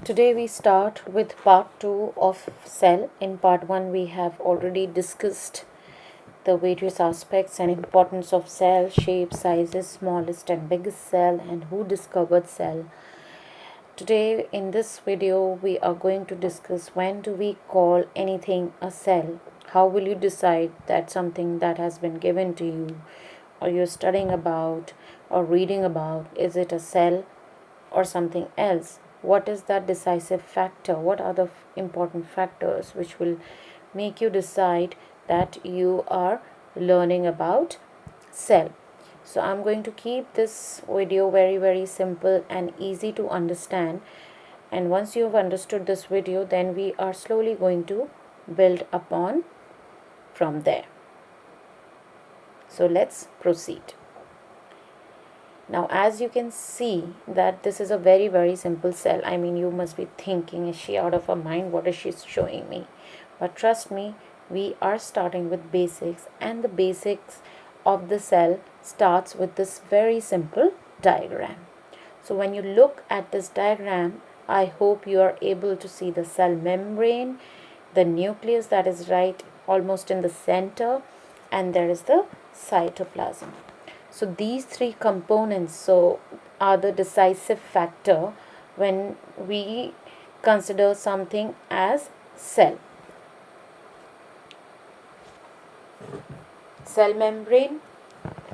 Today we start with part 2 of cell. In part 1 we have already discussed the various aspects and importance of cell, shape, sizes, smallest and biggest cell, and who discovered cell. Today in this video we are going to discuss when do we call anything a cell. How will you decide that something that has been given to you or you're studying about or reading about, is it a cell or something else? What is that decisive factor? What are the important factors which will make you decide that you are learning about cell? So I'm going to keep this video very simple and easy to understand, and once you have understood this video, then we are slowly going to build upon from there. So let's proceed. Now, as you can see that this is a very simple cell. I mean, you must be thinking, is she out of her mind? What is she showing me? But trust me, we are starting with basics, and the basics of the cell starts with this very simple diagram. So when you look at this diagram, I hope you are able to see the cell membrane, the nucleus that is right almost in the center, and there is the cytoplasm. So these three components are the decisive factor when we consider something as cell. Cell membrane,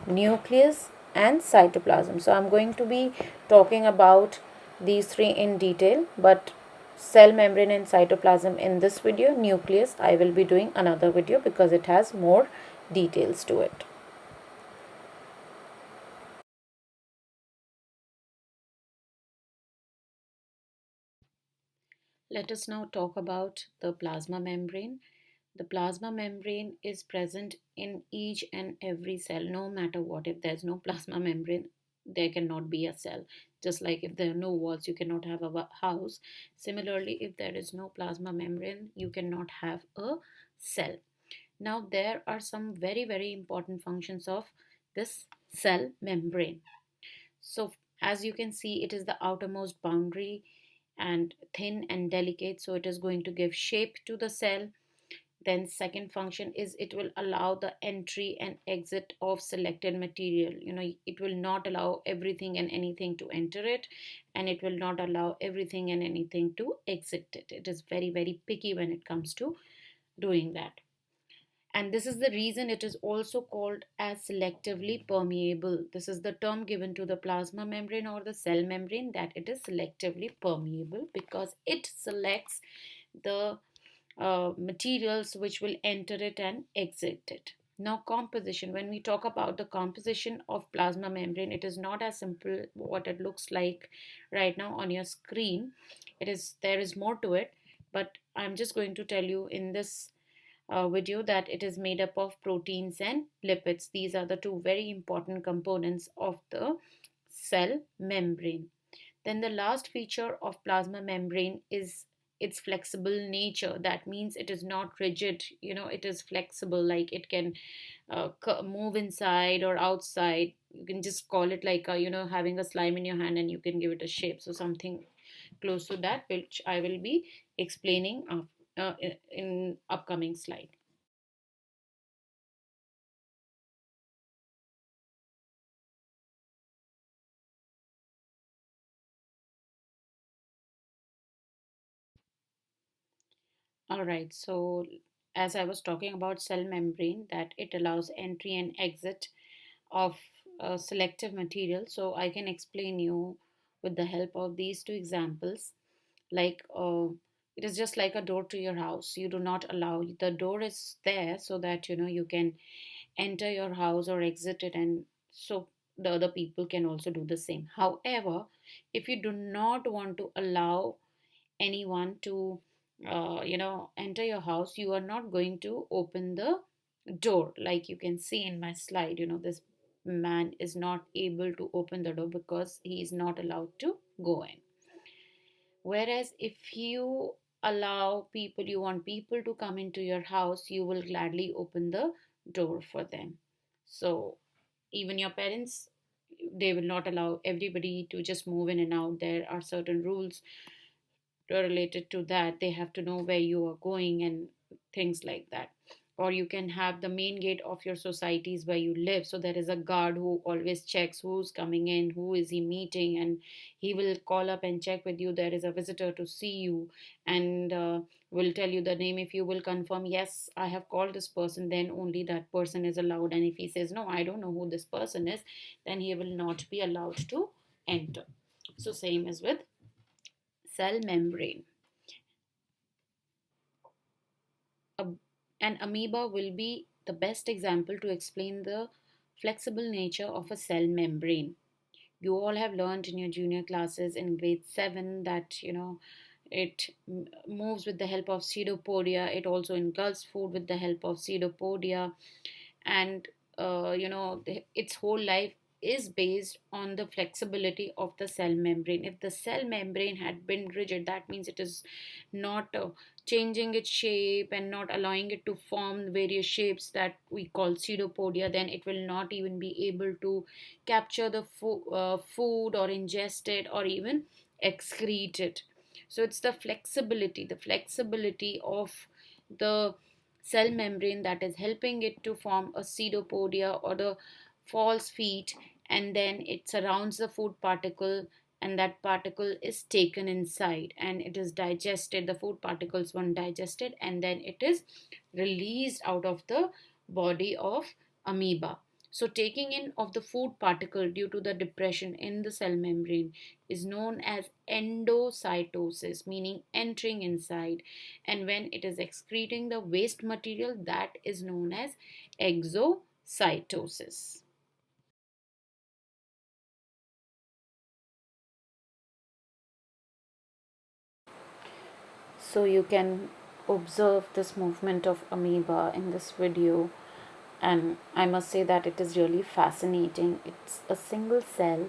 nucleus and cytoplasm. So I'm going to be talking about these three in detail, but cell membrane and cytoplasm in this video, nucleus I will be doing another video because it has more details to it. Let us now talk about the plasma membrane. The plasma membrane is present in each and every cell, no matter what. If there's no plasma membrane, there cannot be a cell. Just like if there are no walls, you cannot have a house. Similarly, if there is no plasma membrane, you cannot have a cell. Now, there are some very important functions of this cell membrane. So, as you can see, it is the outermost boundary and thin and delicate, so it is going to give shape to the cell. Then second function is it will allow the entry and exit of selected material. It will not allow everything and anything to enter it, and it will not allow everything and anything to exit it. It is very picky when it comes to doing that. And this is the reason it is also called as selectively permeable. This is the term given to the plasma membrane or the cell membrane, that it is selectively permeable because it selects the materials which will enter it and exit it. Now, composition. When we talk about the composition of plasma membrane, it is not as simple what it looks like right now on your screen. There is more to it, but I'm just going to tell you in this video that it is made up of proteins and lipids. These are the two very important components of the cell membrane. Then the last feature of plasma membrane is its flexible nature. That means it is not rigid. It is flexible, like it can move inside or outside. You can just call it like having a slime in your hand and you can give it a shape. So something close to that, which I will be explaining in upcoming slide. All right, so as I was talking about cell membrane, that it allows entry and exit of selective material. So I can explain you with the help of these two examples. Like it is just like a door to your house. You do not allow, the door is there so that you can enter your house or exit it, and so the other people can also do the same. However, if you do not want to allow anyone to enter your house, you are not going to open the door. Like you can see in my slide, this man is not able to open the door because he is not allowed to go in. Whereas if you allow people, you want people to come into your house, you will gladly open the door for them. So even your parents, they will not allow everybody to just move in and out. There are certain rules related to that. They have to know where you are going and things like that. Or you can have the main gate of your societies where you live, so there is a guard who always checks who's coming in, who is he meeting, and he will call up and check with you there is a visitor to see you, and will tell you the name. If you will confirm yes, I have called this person, then only that person is allowed, and if he says no, I don't know who this person is, then he will not be allowed to enter. So same as with cell membrane. A, an amoeba will be the best example to explain the flexible nature of a cell membrane. You all have learned in your junior classes in grade 7 that it moves with the help of pseudopodia. It also engulfs food with the help of pseudopodia, and its whole life is based on the flexibility of the cell membrane. If the cell membrane had been rigid, that means it is not changing its shape and not allowing it to form various shapes that we call pseudopodia, then it will not even be able to capture the food or ingest it or even excrete it. So it's the flexibility of the cell membrane that is helping it to form a pseudopodia or the false feet, and then it surrounds the food particle, and that particle is taken inside and it is digested. The food particles one digested, and then it is released out of the body of amoeba. So taking in of the food particle due to the depression in the cell membrane is known as endocytosis, meaning entering inside, and when it is excreting the waste material, that is known as exocytosis. So you can observe this movement of amoeba in this video, and I must say that it is really fascinating. It's a single cell,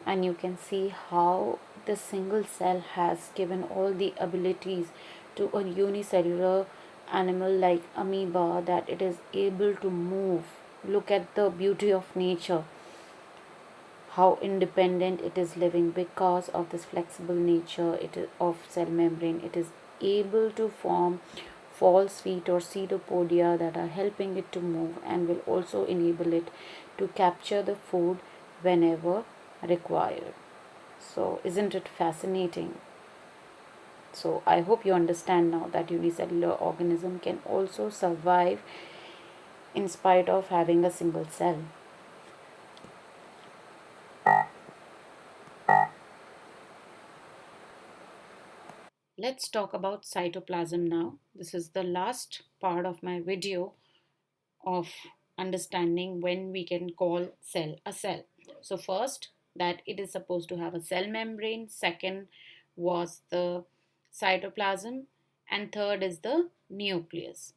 and you can see how this single cell has given all the abilities to a unicellular animal like amoeba, that it is able to move. Look at the beauty of nature, how independent it is living because of this flexible nature of cell membrane. It is able to form false feet or pseudopodia that are helping it to move and will also enable it to capture the food whenever required. So isn't it fascinating? So I hope you understand now that unicellular organism can also survive in spite of having a single cell. Let's talk about cytoplasm now. This is the last part of my video of understanding when we can call cell a cell. So first, that it is supposed to have a cell membrane. Second was the cytoplasm, and third is the nucleus.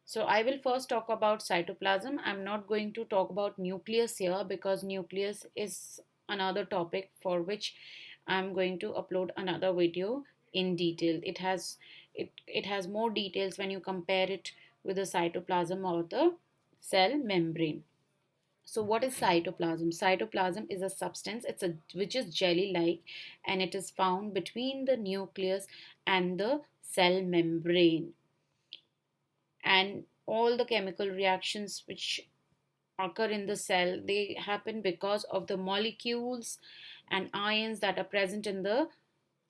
So I will first talk about cytoplasm. I'm not going to talk about nucleus here because nucleus is another topic for which I'm going to upload another video in detail. It has more details when you compare it with the cytoplasm or the cell membrane. So what is cytoplasm? Cytoplasm is a substance, which is jelly like, and it is found between the nucleus and the cell membrane, and all the chemical reactions which occur in the cell, they happen because of the molecules and ions that are present in the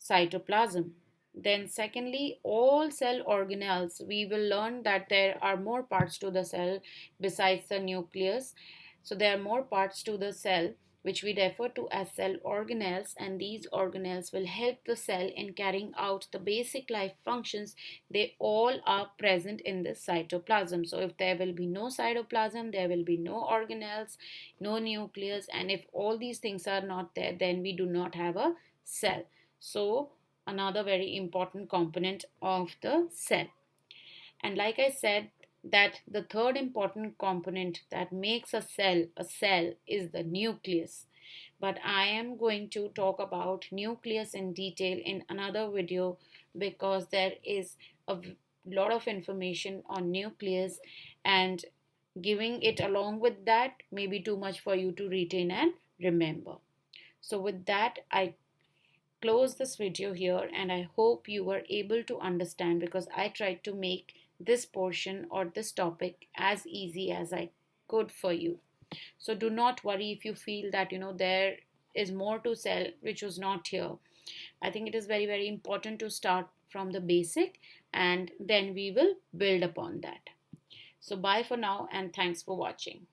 cytoplasm. Then secondly, all cell organelles, we will learn that there are more parts to the cell besides the nucleus. So there are more parts to the cell which we refer to as cell organelles, and these organelles will help the cell in carrying out the basic life functions. They all are present in the cytoplasm. So if there will be no cytoplasm, there will be no organelles, no nucleus, and if all these things are not there, then we do not have a cell. So another very important component of the cell. And like I said, that the third important component that makes a cell is the nucleus. But I am going to talk about nucleus in detail in another video because there is lot of information on nucleus, and giving it along with that may be too much for you to retain and remember. So with that, I close this video here, and I hope you were able to understand, because I tried to make this portion or this topic as easy as I could for you. So do not worry if you feel that there is more to sell which was not here. I think it is very, very important to start from the basic, and then we will build upon that. So bye for now, and thanks for watching.